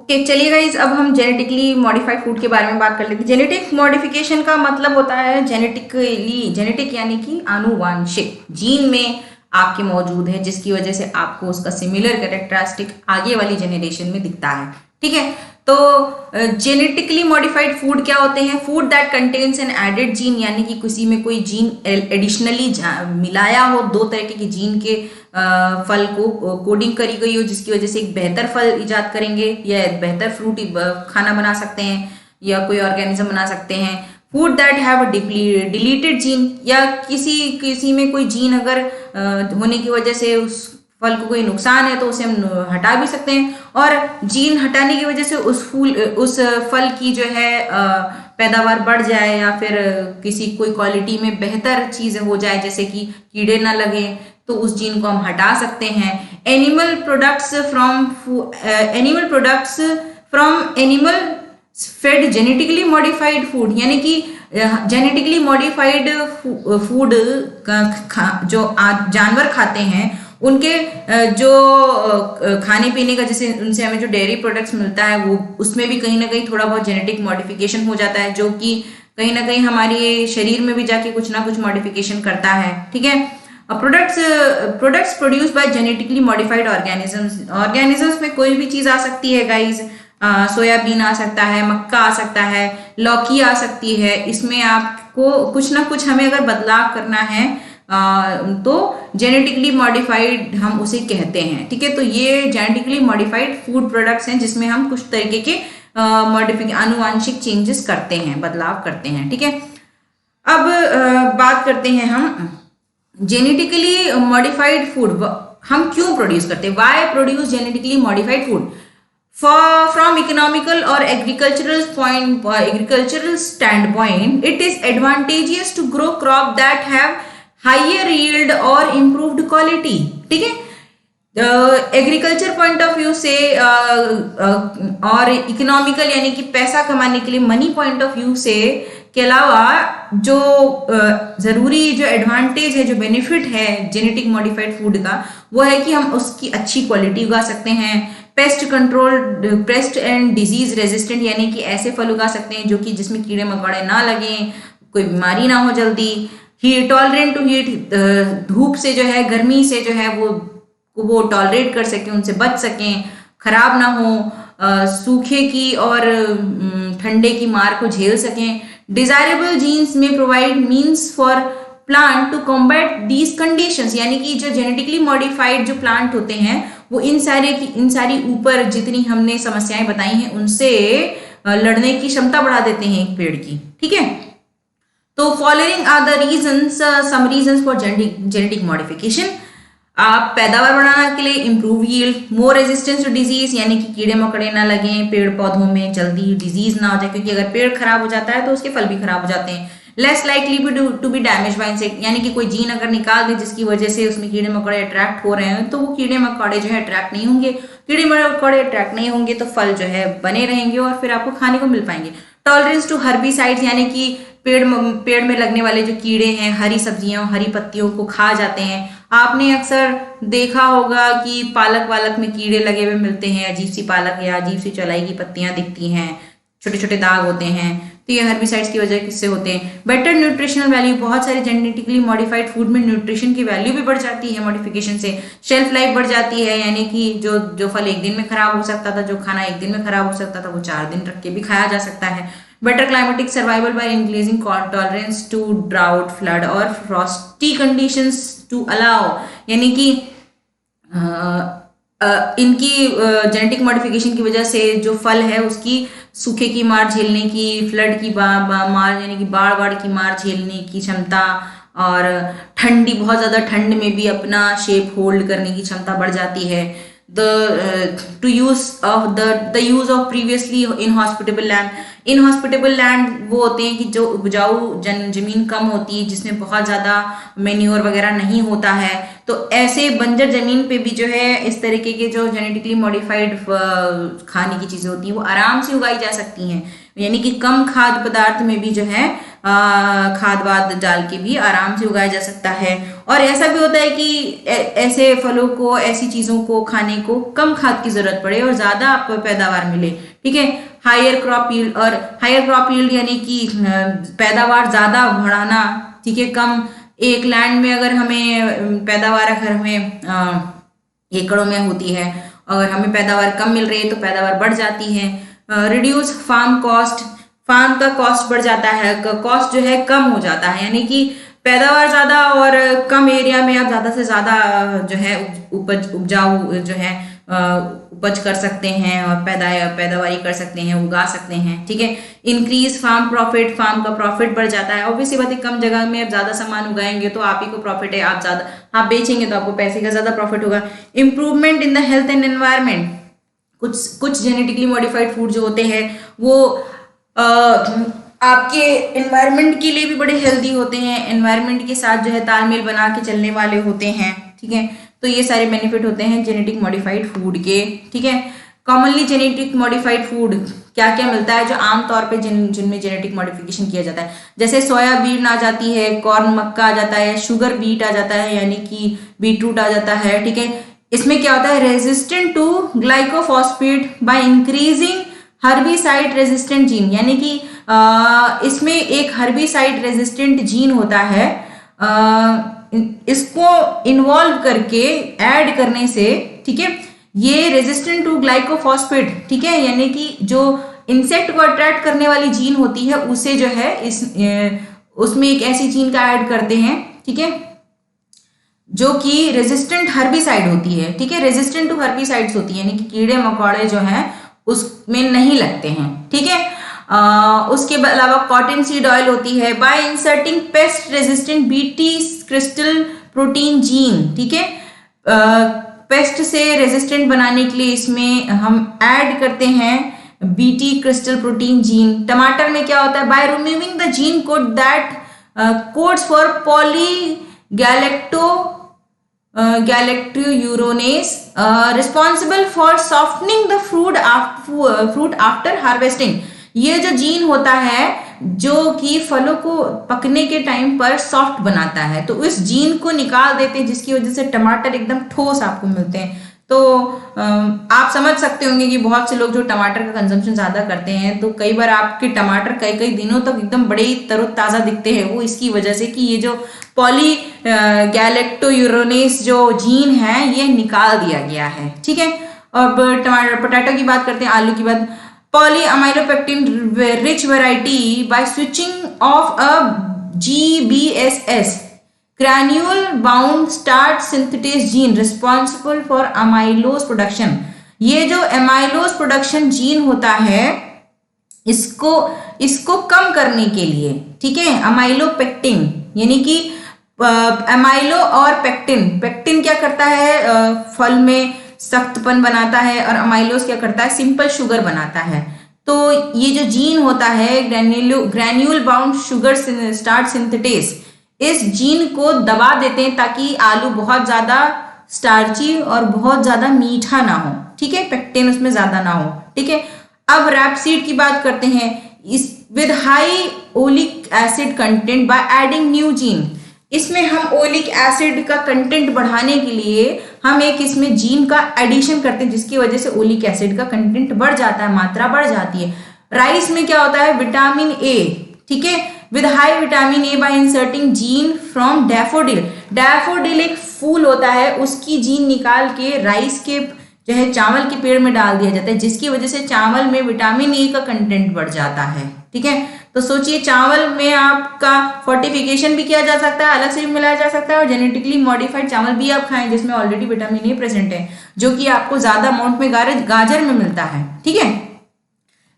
Okay, चलिए guys, अब हम जेनेटिकली मॉडिफाइड फूड के बारे में बात कर लेते हैं। जेनेटिक मॉडिफिकेशन का मतलब होता है जेनेटिक यानी कि आनुवांशिक जीन में आपके मौजूद है, जिसकी वजह से आपको उसका सिमिलर कैरेक्टरिस्टिक आगे वाली जेनरेशन में दिखता है। ठीक है, तो जेनेटिकली मॉडिफाइड फूड क्या होते हैं? Food that contains an added gene, यानी कि किसी में कोई जीन एडिशनली मिलाया हो, दो तरीके के जीन के फल को कोडिंग करी गई हो, जिसकी वजह से एक बेहतर फल इजाद करेंगे या बेहतर फ्रूट खाना बना सकते हैं या कोई ऑर्गेनिज्म बना सकते हैं। Food that have deleted gene, या किसी किसी में कोई जीन अगर होने की वजह से उस फल को कोई नुकसान है तो उसे हम हटा भी सकते हैं, और जीन हटाने की वजह से उस फल की जो है पैदावार बढ़ जाए या फिर किसी कोई क्वालिटी में बेहतर चीज हो जाए, जैसे कि कीड़े ना लगे, तो उस जीन को हम हटा सकते हैं। Animal products from animal fed genetically modified food, यानी कि जेनेटिकली मॉडिफाइड फूड जो जानवर खाते हैं, उनके जो खाने पीने का, जैसे उनसे हमें जो डेयरी प्रोडक्ट्स मिलता है, वो उसमें भी कहीं ना कहीं थोड़ा बहुत जेनेटिक मॉडिफिकेशन हो जाता है, जो कि कहीं ना कहीं हमारे शरीर में भी जाके कुछ ना कुछ मॉडिफिकेशन करता है। ठीक है, products produce by genetically modified organisms में कोई भी चीज आ सकती है गाइज। सोयाबीन आ सकता है, मक्का आ सकता है, लौकी आ सकती है। इसमें आपको कुछ ना कुछ हमें अगर बदलाव करना है तो जेनेटिकली मॉडिफाइड हम उसे कहते हैं। ठीक है, तो ये जेनेटिकली मॉडिफाइड फूड प्रोडक्ट्स हैं जिसमें हम कुछ तरीके के आनुवांशिक चेंजेस करते हैं, बदलाव करते हैं। ठीक है, अब बात करते हैं हम जेनेटिकली मॉडिफाइड फूड हम क्यों प्रोड्यूस करते हैं। Why produce genetically modified food? From economical or agricultural standpoint, it is advantageous to grow crop that have higher yield or improved quality. ठीक है, एग्रीकल्चर पॉइंट ऑफ व्यू से और economical यानी कि पैसा कमाने के लिए मनी पॉइंट ऑफ व्यू से के अलावा जो जरूरी जो एडवांटेज है, जो बेनिफिट है जेनेटिक मॉडिफाइड फूड का, वो है कि हम उसकी अच्छी क्वालिटी उगा सकते हैं। पेस्ट एंड डिजीज रेजिस्टेंट, यानी कि ऐसे फल उगा सकते हैं जो कि जिसमें कीड़े मकोड़े ना लगे, कोई बीमारी ना हो जल्दी। हीट टॉलरेंट टू हीट, धूप से जो है, गर्मी से जो है वो टॉलरेट कर सकें, उनसे बच सकें, खराब ना हो, सूखे की और ठंडे की मार को झेल सकें। डिजायरेबल जीन्स में provide means for plant to combat these conditions, यानी कि जो जेनेटिकली मॉडिफाइड जो प्लांट होते हैं वो इन सारी ऊपर जितनी हमने समस्याएं बताई हैं उनसे लड़ने की क्षमता बढ़ा देते हैं एक पेड़ की। ठीक है, तो following are the reasons, some reasons for genetic modification. आप पैदावार बढ़ाने के लिए improve yield, more resistance to disease, यानी कि कीड़े मकोड़े ना लगे पेड़ पौधों में, जल्दी डिजीज ना हो जाए, क्योंकि अगर पेड़ खराब हो जाता है तो उसके फल भी खराब हो जाते हैं। Less likely to be damage by insect, यानी कि कोई जीन अगर निकाल दे जिसकी वजह से उसमें कीड़े मकोड़े अट्रैक्ट हो रहे हैं, तो वो कीड़े मकोड़े जो है अट्रैक्ट नहीं होंगे। कीड़े मकोड़े अट्रैक्ट नहीं होंगे तो फल जो है बने रहेंगे और फिर आपको खाने को मिल पाएंगे। टॉलरेंस टू हर्बिसाइड्स, यानी कि पेड़ में लगने वाले जो कीड़े हैं, हरी सब्जियां, हरी पत्तियों को खा जाते हैं। आपने अक्सर देखा होगा कि पालक वालक में कीड़े लगे हुए मिलते हैं, अजीब सी पालक या अजीब सी चौलाई की पत्तियां दिखती हैं, छोटे छोटे दाग होते हैं, तो ये हर्बिसाइड्स की वजह किससे होते हैं। बेटर न्यूट्रिशनल वैल्यू, बहुत सारे जेनेटिकली मॉडिफाइड फूड में न्यूट्रिशन की वैल्यू भी बढ़ जाती है मॉडिफिकेशन से। शेल्फ लाइफ बढ़ जाती है, यानी कि जो फल एक दिन में खराब हो सकता था, जो खाना एक दिन में खराब हो सकता था, वो 4 दिन रख के भी खाया जा सकता है। Better climatic survival by increasing tolerance to drought, flood और फ्रॉस्टी कंडीशंस टू अलाउ, यानी कि इनकी जेनेटिक मॉडिफिकेशन की वजह से जो फल है उसकी सूखे की मार झेलने की, फ्लड की मार यानी कि बाढ़ की मार झेलने की क्षमता, और बहुत ज़्यादा ठंड में भी अपना शेप होल्ड करने की क्षमता बढ़ जाती है। The use of previously inhospitable land वो होते हैं कि जो उपजाऊ जमीन कम होती है, जिसमें बहुत ज़्यादा मेन्योर वगैरह नहीं होता है, तो ऐसे बंजर जमीन पे भी जो है इस तरीके के जो जेनेटिकली मॉडिफाइड खाने की चीज़ें होती हैं वो आराम से उगाई जा सकती हैं, यानी कि कम खाद्य पदार्थ में भी जो है खाद वाद डाल के भी आराम से उगाया जा सकता है। और ऐसा भी होता है कि ऐसे फलों को, ऐसी चीजों को खाने को कम खाद की जरूरत पड़े और ज्यादा आपको पैदावार मिले, ठीक है। हायर क्रॉप यील्ड, और हायर क्रॉप यील्ड यानी कि पैदावार ज्यादा बढ़ाना, ठीक है। कम एक लैंड में अगर हमें पैदावार अगर हमें एकड़ों में होती है, अगर हमें पैदावार कम मिल रही है तो पैदावार बढ़ जाती है। रिड्यूस फार्म कॉस्ट, फार्म का कॉस्ट बढ़ जाता है, कॉस्ट जो है कम हो जाता है, यानी कि पैदावार ज्यादा और कम एरिया में आप ज्यादा से ज्यादा जो है उपजाऊ जो है उपज कर सकते हैं और पैदावारी कर सकते हैं, उगा सकते हैं, ठीक है। इंक्रीज फार्म प्रॉफिट, फार्म का प्रॉफिट बढ़ जाता है। ऑब्वियसली बात है, कम जगह में आप ज्यादा सामान उगाएंगे तो आप ही को प्रॉफिट है, आप बेचेंगे तो आपको पैसे का ज्यादा प्रॉफिट होगा। Improvement in the health and environment, कुछ जेनेटिकली मॉडिफाइड फूड जो होते हैं वो आपके एनवायरनमेंट के लिए भी बड़े हेल्दी होते हैं, एनवायरनमेंट के साथ जो है तालमेल बना के चलने वाले होते हैं, ठीक है। तो ये सारे बेनिफिट होते हैं जेनेटिक मॉडिफाइड फूड के, ठीक है। कॉमनली जेनेटिक मॉडिफाइड फूड क्या क्या मिलता है जो आमतौर पे जिनमें जेनेटिक मॉडिफिकेशन किया जाता है, जैसे सोयाबीन आ जाती है, कॉर्न मक्का आ जाता है, शुगर बीट आ जाता है यानी कि बीटरूट आ जाता है, ठीक है। इसमें क्या होता है, resistant to glycophosphate by increasing herbicide resistant gene, यानी कि इसमें एक हर्बिसाइड रेजिस्टेंट जीन होता है, इसको इन्वॉल्व करके ऐड करने से, ठीक है, ये रेजिस्टेंट टू ग्लाइकोफॉस्फेट, ठीक है, यानी कि जो इंसेक्ट को अट्रैक्ट करने वाली जीन होती है उसे जो है उसमें एक ऐसी जीन का ऐड करते हैं, ठीक है, जो कि रेजिस्टेंट हर्बिसाइड होती है, ठीक है, रेजिस्टेंट टू हर्बिसाइड्स होती है, यानी कि कीड़े मकोड़े जो हैं उसमें नहीं लगते हैं, ठीक है। उसके अलावा कॉटन सीड ऑयल होती है, bye inserting pest resistant BT crystal protein gene, ठीक है। पेस्ट से रेजिस्टेंट बनाने के लिए इसमें हम ऐड करते हैं बीटी क्रिस्टल प्रोटीन जीन। टमाटर में क्या होता है, by removing the gene code that codes for galactouronase responsible for softening the fruit after harvesting। ये जो जीन होता है जो कि फलों को पकने के टाइम पर सॉफ्ट बनाता है, तो इस जीन को निकाल देते हैं जिसकी वजह से टमाटर एकदम ठोस आपको मिलते हैं। तो आप समझ सकते होंगे कि बहुत से लोग जो टमाटर का कंजम्पशन ज्यादा करते हैं तो कई बार आपके टमाटर कई कई दिनों तक एकदम बड़े ही तरोताजा दिखते हैं, वो इसकी वजह से कि ये जो पॉली गैलेक्टोयूरोनेस जो जीन है ये निकाल दिया गया है, ठीक है। अब टमाटर पोटैटो की बात करते हैं, आलू की बात, poly amylopectin rich variety by switching off a GBSS granule bound starch synthetase gene responsible for amylose production. ये जो अमाइलोज प्रोडक्शन जीन होता है इसको कम करने के लिए, ठीक है, अमाइलोपेक्टिन यानी कि अमाइलो और पेक्टिन क्या करता है, फल में सख्तपन बनाता है और अमाइलोज क्या करता है, सिंपल शुगर बनाता है। तो ये जो जीन होता है granule bound sugar starch synthetase, इस जीन को दबा देते हैं ताकि आलू बहुत ज्यादा स्टार्ची और बहुत ज्यादा मीठा ना हो, ठीक है, पेक्टिन उसमें ज्यादा ना हो, ठीक है। अब रैपसीड की बात करते हैं, इस with high oleic acid content by adding new gene, इसमें हम ओलिक एसिड का कंटेंट बढ़ाने के लिए हम एक इसमें जीन का एडिशन करते हैं जिसकी वजह से ओलिक एसिड का कंटेंट बढ़ जाता है, मात्रा बढ़ जाती है। राइस में क्या होता है, विटामिन ए, ठीक है, with high vitamin A bye inserting gene from daffodil. Daffodil एक फूल होता है, उसकी जीन निकाल के राइस के जो है चावल के पेड़ में डाल दिया जाता है जिसकी वजह से चावल में विटामिन ए का कंटेंट बढ़ जाता है, ठीक है। तो सोचिए चावल में आपका फोर्टिफिकेशन भी किया जा सकता है, अलग से भी मिलाया जा सकता है, और जेनेटिकली मॉडिफाइड चावल भी आप खाएं जिसमें ऑलरेडी विटामिन ए प्रेजेंट है जो कि आपको ज्यादा अमाउंट में गाजर में मिलता है, ठीक है।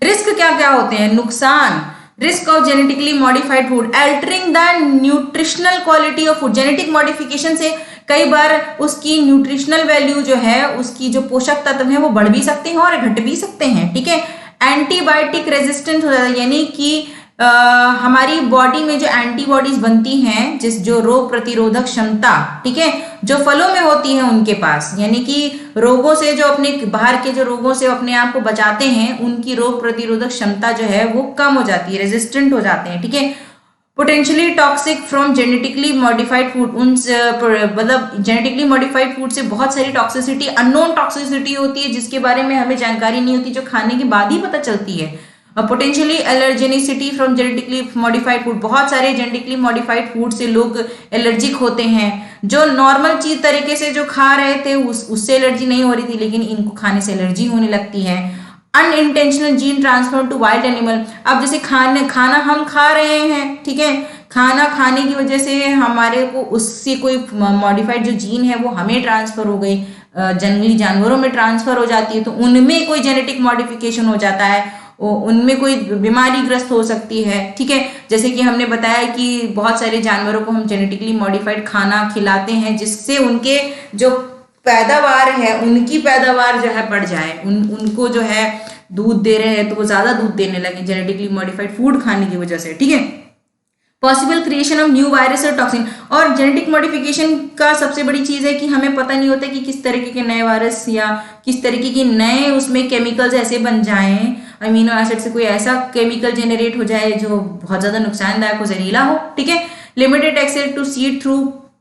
रिस्क क्या क्या होते हैं, नुकसान, risk of genetically modified food, altering the nutritional quality of food. Genetic modification से कई बार उसकी न्यूट्रिशनल वैल्यू जो है, उसकी जो पोषक तत्व है वो बढ़ भी सकते हैं और घट भी सकते हैं, ठीक है। एंटीबायोटिक रेजिस्टेंट हो जाता है, यानी कि हमारी बॉडी में जो एंटीबॉडीज बनती हैं जो रोग प्रतिरोधक क्षमता, ठीक है, जो फलों में होती है उनके पास, यानी कि रोगों से जो अपने बाहर के जो रोगों से अपने आप को बचाते हैं उनकी रोग प्रतिरोधक क्षमता जो है वो कम हो जाती है, रेजिस्टेंट हो जाते हैं, ठीक है। Potentially toxic from genetically modified food, उन मतलब जेनेटिकली मॉडिफाइड फूड से बहुत सारी टॉक्सिसिटी, अननोन टॉक्सिसिटी होती है जिसके बारे में हमें जानकारी नहीं होती, जो खाने के बाद ही पता चलती है। Potentially allergenicity from genetically modified food, बहुत सारे जेनेटिकली मॉडिफाइड फूड से लोग एलर्जिक होते हैं, जो नॉर्मल चीज तरीके से जो खा रहे थे उससे एलर्जी नहीं हो रही थी, लेकिन इनको खाने से एलर्जी होने लगती है। Unintentional gene transfer to wild animal, अब जैसे खाना हम खा रहे हैं, ठीक है, खाना खाने की वजह से हमारे को उससे कोई मॉडिफाइड जो जीन है वो हमें ट्रांसफर हो गई, जंगली जानवरों में ट्रांसफर हो जाती है, तो उनमें कोई जेनेटिक मॉडिफिकेशन हो जाता है, उनमें कोई बीमारी ग्रस्त हो सकती है, ठीक है। जैसे कि हमने बताया कि बहुत सारे जानवरों को हम जेनेटिकली मॉडिफाइड खाना खिलाते हैं जिससे उनके जो पैदावार है, उनकी पैदावार जो है बढ़ जाए, उनको जो है दूध दे रहे हैं तो वो ज्यादा दूध देने लगे जेनेटिकली मॉडिफाइड फूड खाने की वजह से, ठीक है। Possible creation of new virus और टॉक्सिन, और जेनेटिक मॉडिफिकेशन का सबसे बड़ी चीज है कि हमें पता नहीं होता कि किस तरीके के नए वायरस या किस तरीके के नए उसमें केमिकल्स ऐसे बन जाएं, अमीनो एसिड से कोई ऐसा केमिकल जेनरेट हो जाए जो बहुत ज्यादा नुकसानदायक हो, जहरीला हो, ठीक है। Limited access to seed through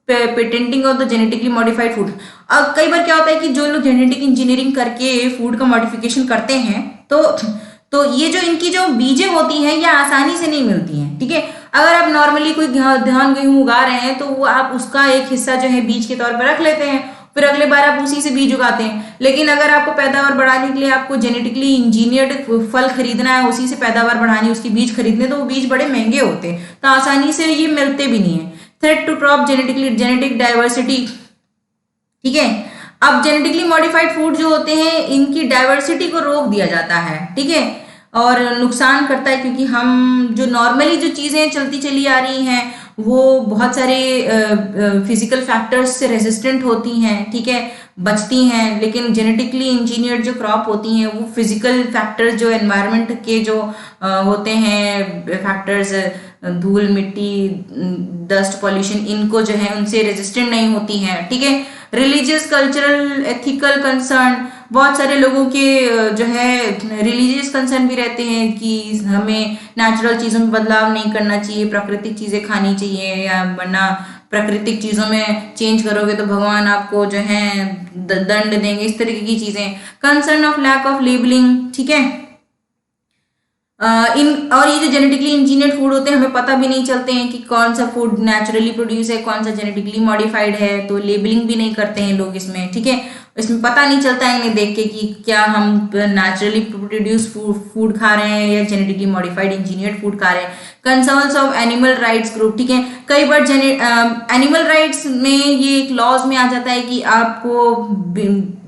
patenting of the genetically modified food, अब कई बार क्या होता है कि जो लोग जेनेटिक इंजीनियरिंग करके फूड का मॉडिफिकेशन करते हैं तो ये जो इनकी जो बीजें होती हैं ये आसानी से नहीं मिलती हैं, ठीक है। अगर आप नॉर्मली कोई धान गेहूं उगा रहे हैं तो वो आप उसका एक हिस्सा जो है बीज के तौर पर रख लेते हैं, फिर अगले बार आप उसी से बीज उगाते हैं। लेकिन अगर आपको पैदावार बढ़ाने के लिए आपको जेनेटिकली इंजीनियर्ड फल खरीदना है, उसी से पैदावार बढ़ानी, उसके बीज खरीदने, तो वो बीज बड़े महंगे होते हैं, तो आसानी से ये मिलते भी नहीं है। Threat to crop genetic diversity, ठीक है। अब जेनेटिकली मॉडिफाइड फूड जो होते हैं इनकी डाइवर्सिटी को रोक दिया जाता है, ठीक है, और नुकसान करता है, क्योंकि हम जो नॉर्मली जो चीजें चलती चली आ रही हैं वो बहुत सारे फिजिकल फैक्टर्स से रेजिस्टेंट होती हैं, ठीक है, बचती हैं। लेकिन जेनेटिकली इंजीनियर्ड जो क्रॉप होती हैं वो फिजिकल फैक्टर्स, जो एनवायरनमेंट के जो होते हैं फैक्टर्स, धूल मिट्टी डस्ट पॉल्यूशन, इनको जो है उनसे रेजिस्टेंट नहीं होती हैं, ठीक है। रिलीजियस कल्चरल एथिकल कंसर्न, बहुत सारे लोगों के जो है रिलीजियस कंसर्न भी रहते हैं कि हमें नेचुरल चीज़ों में बदलाव नहीं करना चाहिए, प्राकृतिक चीज़ें खानी चाहिए, या वरना प्राकृतिक चीज़ों में चेंज करोगे तो भगवान आपको जो है दंड देंगे, इस तरीके की चीज़ें। Concern of lack of labelling, ठीक है। और ये जो जेनेटिकली इंजीनियर्ड फूड होते हैं हमें पता भी नहीं चलते हैं कि कौन सा फूड नेचुरली प्रोड्यूस है, कौन सा जेनेटिकली मॉडिफाइड है, तो लेबलिंग भी नहीं करते हैं लोग इसमें, ठीक है। इसमें पता नहीं चलता है इन्हें देख के कि क्या हम नेचुरली प्रोड्यूस फूड खा रहे हैं या जेनेटिकली मॉडिफाइड इंजीनियर्ड फूड खा रहे हैं। Concerns of animal rights group, ठीक है, कई बार एनिमल राइट्स में ये एक लॉज में आ जाता है कि आपको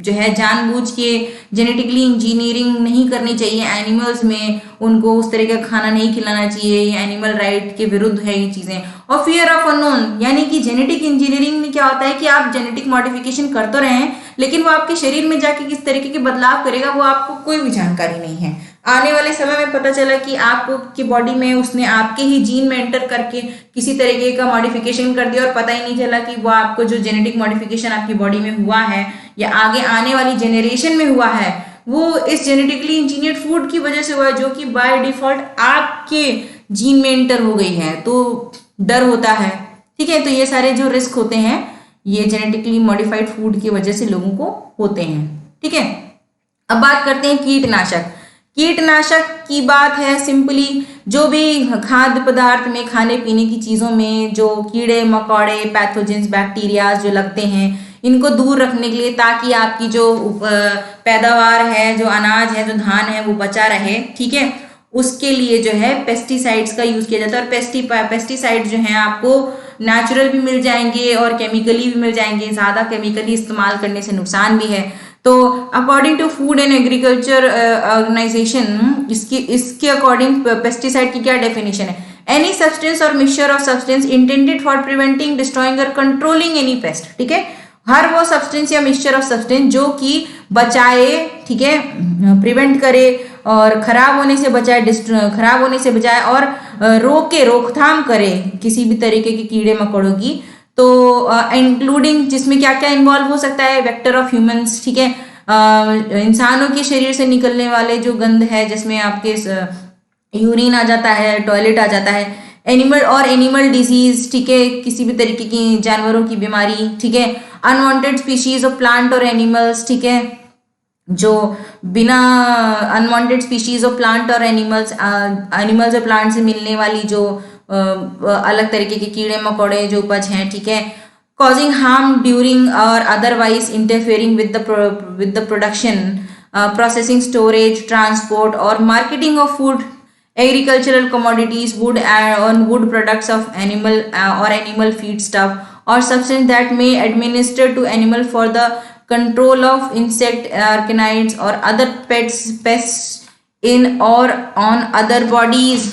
जो है जानबूझ के जेनेटिकली इंजीनियरिंग नहीं करनी चाहिए एनिमल्स में, उनको उस तरह का खाना नहीं खिलाना चाहिए, ये एनिमल राइट के विरुद्ध है ये चीजें। और फियर ऑफ अननोन, यानी कि जेनेटिक इंजीनियरिंग में क्या होता है कि आप जेनेटिक मॉडिफिकेशन कर तो रहे हैं, लेकिन वो आपके शरीर में जाके किस तरीके के बदलाव करेगा वो आपको कोई भी जानकारी नहीं है। आने वाले समय में पता चला कि आपको की बॉडी में उसने आपके ही जीन में एंटर करके किसी तरीके का मॉडिफिकेशन कर दिया और पता ही नहीं चला कि वो आपको जो जेनेटिक मॉडिफिकेशन आपकी बॉडी में हुआ है या आगे आने वाली जेनरेशन में हुआ है वो इस जेनेटिकली इंजीनियर्ड फूड की वजह से हुआ है, जो कि बाय डिफॉल्ट आपके जीन में एंटर हो गई है, तो डर होता है, ठीक है। तो ये सारे जो रिस्क होते हैं ये जेनेटिकली मॉडिफाइड फूड की वजह से लोगों को होते हैं, ठीक है। अब बात करते हैं कीटनाशक। कीटनाशक की बात है सिंपली जो भी खाद्य पदार्थ में, खाने पीने की चीजों में जो कीड़े मकोड़े, पैथोजेंस, बैक्टीरिया जो लगते हैं, इनको दूर रखने के लिए, ताकि आपकी जो पैदावार है, जो अनाज है, जो धान है वो बचा रहे, ठीक है, उसके लिए जो है पेस्टिसाइड्स का यूज किया जाता है। और पेस्टिसाइड जो है आपको नेचुरल भी मिल जाएंगे और केमिकली भी मिल जाएंगे, ज्यादा केमिकली इस्तेमाल करने से नुकसान भी है। तो according to Food and Agriculture Organization, इसके अकॉर्डिंग पेस्टिसाइड की क्या डेफिनेशन है? एनी सब्सटेंस और mixture of substance intended for preventing, destroying और कंट्रोलिंग एनी पेस्ट, ठीक है। हर वो सब्सटेंस या मिक्सचर ऑफ सब्सटेंस जो कि बचाए, ठीक है, प्रिवेंट करे और खराब होने से बचाए, खराब होने से बचाए और रोकथाम करे किसी भी तरीके के कीड़े मकोड़ों की। तो इंक्लूडिंग जिसमें क्या क्या इन्वॉल्व हो सकता है? वेक्टर ऑफ ह्यूमंस, ठीक है, इंसानों के शरीर से निकलने वाले जो गंध है, जिसमें आपके यूरिन आ जाता है, टॉयलेट आ जाता है, एनिमल और एनिमल डिजीज, ठीक है, किसी भी तरीके की जानवरों की बीमारी, ठीक है, अनवांटेड स्पीशीज ऑफ प्लांट और एनिमल्स, ठीक है, जो बिना अनवांटेड स्पीशीज ऑफ प्लांट और एनिमल्स और प्लांट से मिलने वाली जो अलग तरीके के कीड़े मकोड़े जो उपज हैं, ठीक है, कॉजिंग हार्म ड्यूरिंग और otherwise interfering with the production, processing, storage, transport और marketing of food, agricultural commodities, wood products of animal or animal feed stuff or substance that may administer to animal for the control of insect, arachnids or other pests in or on other bodies.